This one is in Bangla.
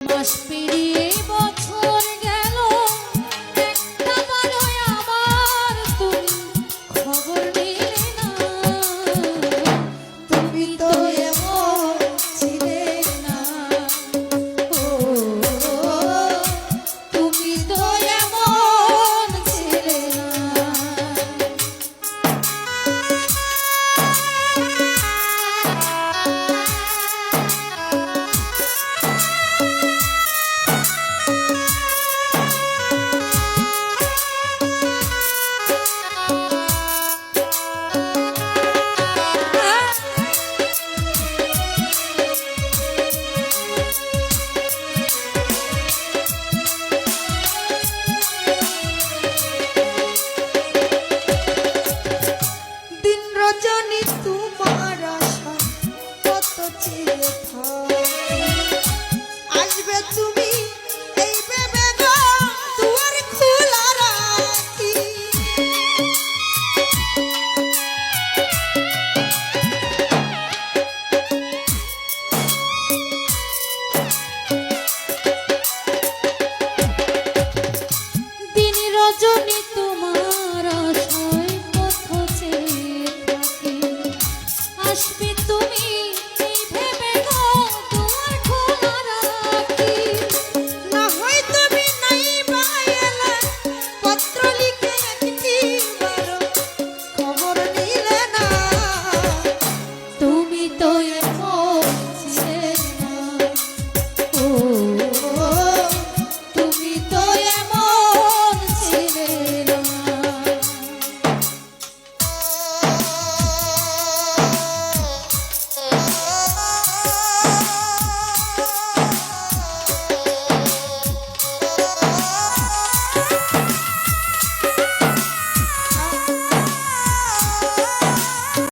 মাস পেরিয়ে বছর গেল, একটা বারোয় আমার তুমি খবর নিলে না। তুমি তো এমন ছিলে না, ও তুমি তো এমন ছিলে না। রজনী তোমার আশা কত চেয়ে থাকি, আসবে তুমি